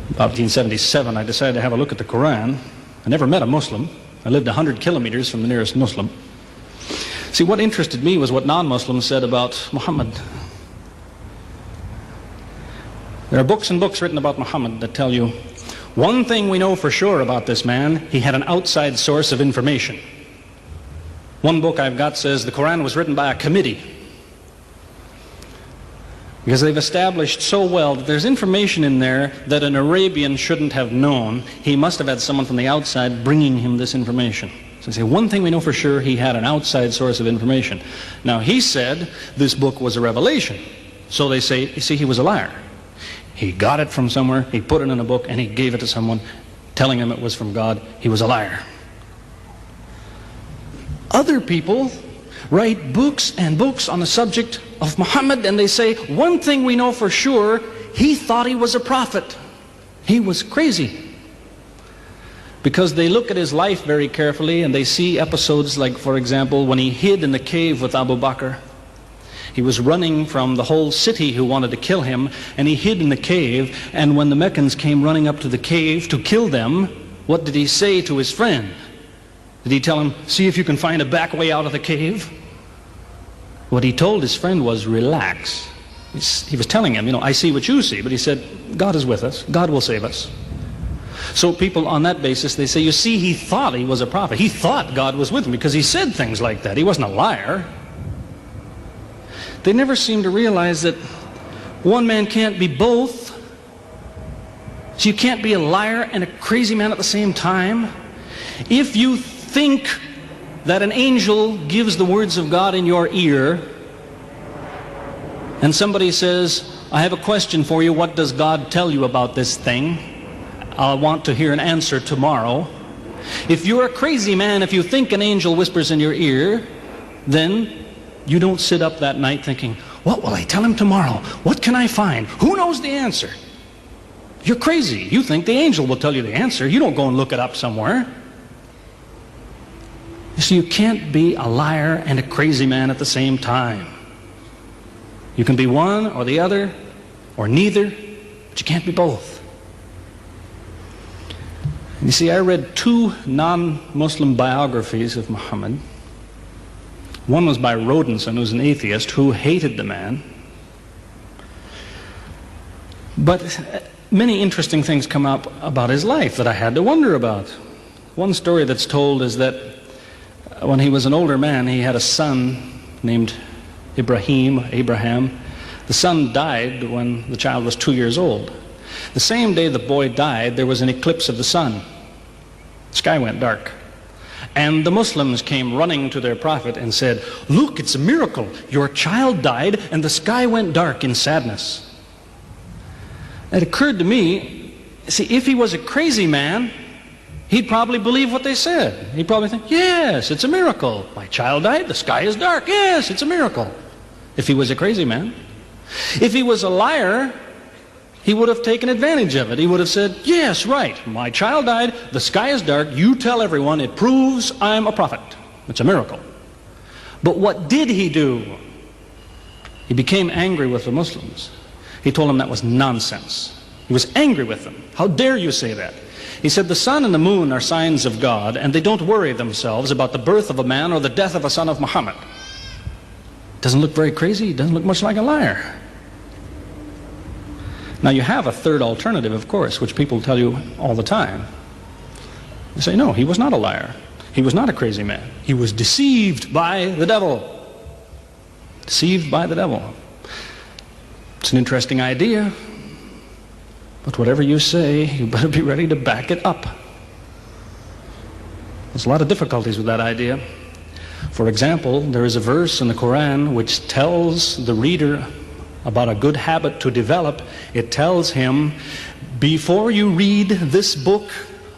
About 1977, I decided to have a look at the Quran. I never met a Muslim. I lived 100 kilometers from the nearest Muslim. See, what interested me was what non-Muslims said about Muhammad. There are books and books written about Muhammad that tell you, one thing we know for sure about this man, he had an outside source of information. One book I've got says the Quran was written by a committee, because they've established so well that there's information in there that an Arabian shouldn't have known. He must have had someone from the outside bringing him this information. So they say, one thing we know for sure, he had an outside source of information. Now, he said this book was a revelation. So they say, you see, he was a liar. He got it from somewhere, he put it in a book, and he gave it to someone, telling him it was from God. He was a liar. Other people write books and books on the subject of Muhammad, and they say, one thing we know for sure, he thought he was a prophet. He was crazy. Because they look at his life very carefully, and they see episodes like, for example, when he hid in the cave with Abu Bakr. He was running from the whole city who wanted to kill him, and he hid in the cave, and when the Meccans came running up to the cave to kill them, what did he say to his friend? Did he tell him, see if you can find a back way out of the cave? What he told his friend was, relax. He was telling him, I see what you see, but he said, God is with us. God will save us. So people on that basis, they say, you see, he thought he was a prophet. He thought God was with him because he said things like that. He wasn't a liar. They never seem to realize that one man can't be both. So you can't be a liar and a crazy man at the same time. If you think that an angel gives the words of God in your ear, and somebody says, I have a question for you, what does God tell you about this thing? I want to hear an answer tomorrow. If you're a crazy man, if you think an angel whispers in your ear, then you don't sit up that night thinking, what will I tell him tomorrow? What can I find? Who knows the answer? You're crazy. You think the angel will tell you the answer. You don't go and look it up somewhere. You see, you can't be a liar and a crazy man at the same time. You can be one or the other, or neither, but you can't be both. You see, I read 2 non-Muslim biographies of Muhammad. One was by Rodenson, who's an atheist, who hated the man. But many interesting things come up about his life that I had to wonder about. One story that's told is that when he was an older man, he had a son named Abraham. The son died when the child was 2 years old. The same day the boy died, there was an eclipse of the sun. The sky went dark. And the Muslims came running to their prophet and said, look, it's a miracle. Your child died and the sky went dark in sadness. It occurred to me, see, if he was a crazy man, he'd probably believe what they said. He'd probably think, yes, it's a miracle. My child died, the sky is dark. Yes, it's a miracle. If he was a crazy man. If he was a liar, he would have taken advantage of it. He would have said, yes, right, my child died, the sky is dark, you tell everyone, it proves I'm a prophet. It's a miracle. But what did he do? He became angry with the Muslims. He told them that was nonsense. He was angry with them. How dare you say that? He said the sun and the moon are signs of God, and they don't worry themselves about the birth of a man or the death of a son of Muhammad. Doesn't look very crazy, doesn't look much like a liar. Now you have a third alternative, of course, which people tell you all the time. They say, no, he was not a liar. He was not a crazy man. He was deceived by the devil. Deceived by the devil. It's an interesting idea, but whatever you say, you better be ready to back it up. There's a lot of difficulties with that idea. For example, there is a verse in the Quran which tells the reader about a good habit to develop. It tells him, before you read this book,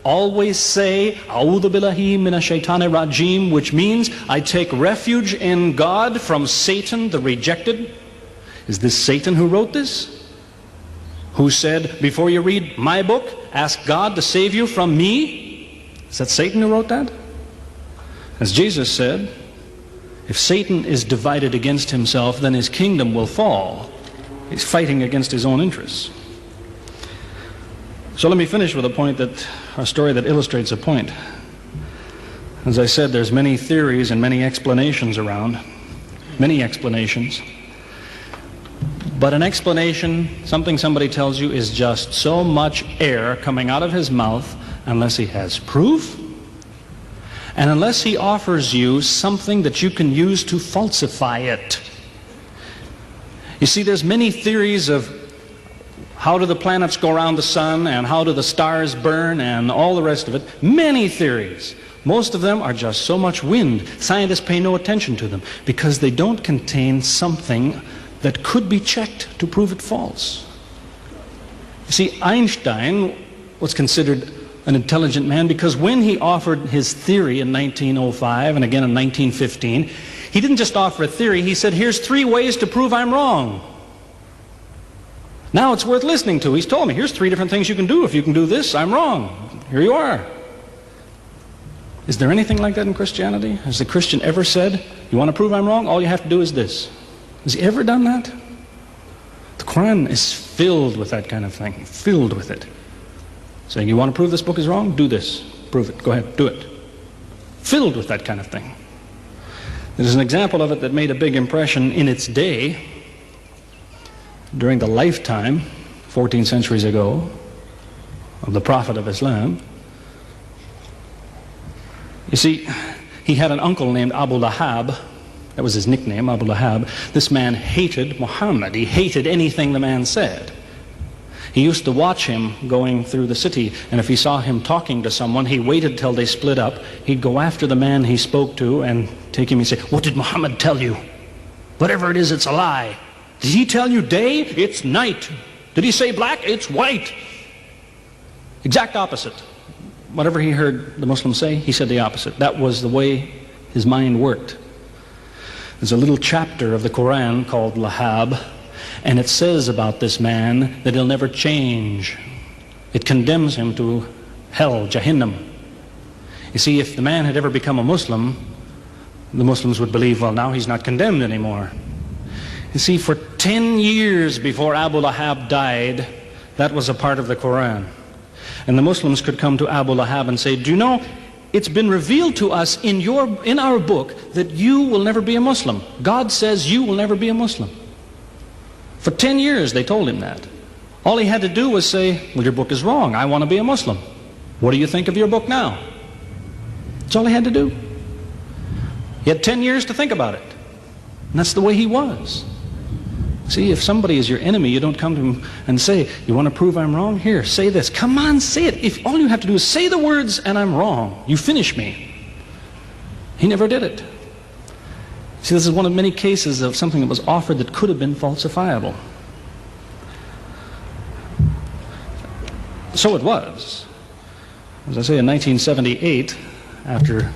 always say, A'udhu billahi minash shaitani rajim, which means, I take refuge in God from Satan the rejected. Is this Satan who wrote this? Who said, before you read my book, ask God to save you from me? Is that Satan who wrote that? As Jesus said, if Satan is divided against himself, then his kingdom will fall. He's fighting against his own interests. So let me finish with a story that illustrates a point. As I said, there's many theories and many explanations around, many explanations. But an explanation, something somebody tells you, is just so much air coming out of his mouth unless he has proof and unless he offers you something that you can use to falsify it. You see, there's many theories of how do the planets go around the sun and how do the stars burn and all the rest of it. Many theories. Most of them are just so much wind. Scientists pay no attention to them because they don't contain something that could be checked to prove it false. You see, Einstein was considered an intelligent man because when he offered his theory in 1905 and again in 1915, he didn't just offer a theory, he said, here's 3 ways to prove I'm wrong. Now it's worth listening to. He's told me, here's 3 different things you can do. If you can do this, I'm wrong. Here you are. Is there anything like that in Christianity? Has the Christian ever said, you want to prove I'm wrong? All you have to do is this. Has he ever done that? The Quran is filled with that kind of thing, filled with it. Saying, you want to prove this book is wrong? Do this. Prove it. Go ahead. Do it. Filled with that kind of thing. There's an example of it that made a big impression in its day, during the lifetime, 14 centuries ago, of the Prophet of Islam. You see, he had an uncle named Abu Lahab. That was his nickname, Abu Lahab. This man hated Muhammad. He hated anything the man said. He used to watch him going through the city, and if he saw him talking to someone, he waited till they split up. He'd go after the man he spoke to and take him and say, what did Muhammad tell you? Whatever it is, it's a lie. Did he tell you day? It's night. Did he say black? It's white. Exact opposite. Whatever he heard the Muslims say, he said the opposite. That was the way his mind worked. There's a little chapter of the Quran called Lahab, and it says about this man that he'll never change. It condemns him to hell, Jahannam. You see, if the man had ever become a Muslim, the Muslims would believe, well, now he's not condemned anymore. You see, for 10 years before Abu Lahab died, that was a part of the Quran. And the Muslims could come to Abu Lahab and say, do you know, it's been revealed to us in our book that you will never be a Muslim. God says you will never be a Muslim. For 10 years they told him that. All he had to do was say, well, your book is wrong. I want to be a Muslim. What do you think of your book now? That's all he had to do. He had 10 years to think about it. And that's the way he was. See, if somebody is your enemy, you don't come to him and say, you want to prove I'm wrong? Here, say this. Come on, say it. If all you have to do is say the words and I'm wrong, you finish me. He never did it. See, this is one of many cases of something that was offered that could have been falsifiable. So it was. As I say, in 1978, after,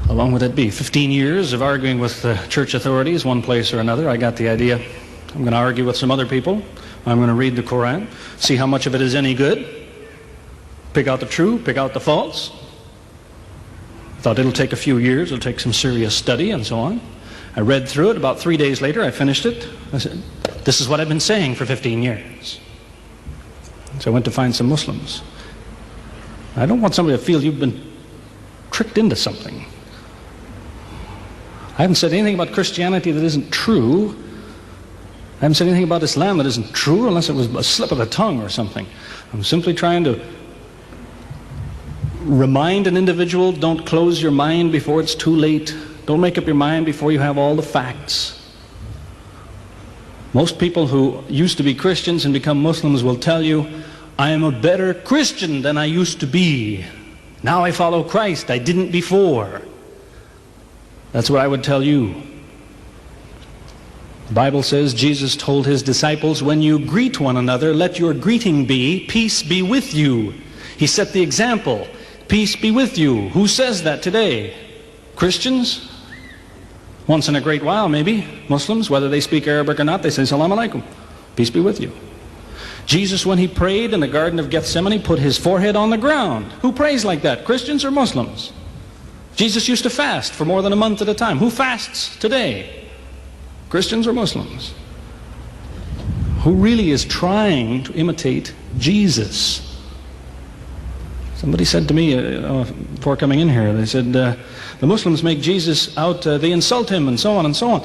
how long would that be? 15 years of arguing with the church authorities, one place or another, I got the idea. I'm going to argue with some other people. I'm going to read the Quran, see how much of it is any good, pick out the true, pick out the false. Thought it'll take a few years, it'll take some serious study and so on. I read through it. About 3 days later, I finished it. I said, this is what I've been saying for 15 years. So I went to find some Muslims. I don't want somebody to feel you've been tricked into something. I haven't said anything about Christianity that isn't true. I haven't said anything about Islam that isn't true unless it was a slip of the tongue or something. I'm simply trying to remind an individual, don't close your mind before it's too late. Don't make up your mind before you have all the facts. Most people who used to be Christians and become Muslims will tell you, I am a better Christian than I used to be. Now I follow Christ. I didn't before. That's what I would tell you. The Bible says Jesus told his disciples, when you greet one another, let your greeting be, peace be with you. He set the example. Peace be with you. Who says that today? Christians? Once in a great while, maybe. Muslims, whether they speak Arabic or not, they say, Salaam alaikum. Peace be with you. Jesus, when he prayed in the Garden of Gethsemane, put his forehead on the ground. Who prays like that? Christians or Muslims? Jesus used to fast for more than a month at a time. Who fasts today? Christians or Muslims? who really is trying to imitate Jesus. Somebody said to me before coming in here, they said, the Muslims make Jesus out, they insult him and so on and so on.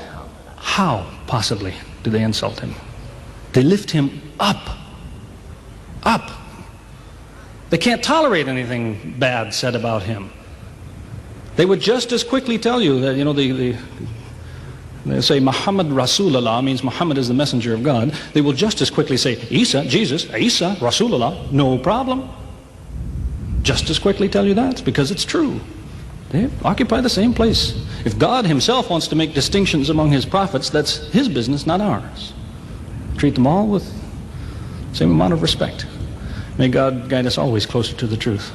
How, possibly, do they insult him? They lift him up. Up. They can't tolerate anything bad said about him. They would just as quickly tell you that, you know, they say Muhammad Rasulullah means Muhammad is the messenger of God. They will just as quickly say Isa, Jesus, Isa, Rasulullah, no problem. Just as quickly tell you that, because it's true. They occupy the same place. If God himself wants to make distinctions among his prophets, that's his business, not ours. Treat them all with the same amount of respect. May God guide us always closer to the truth.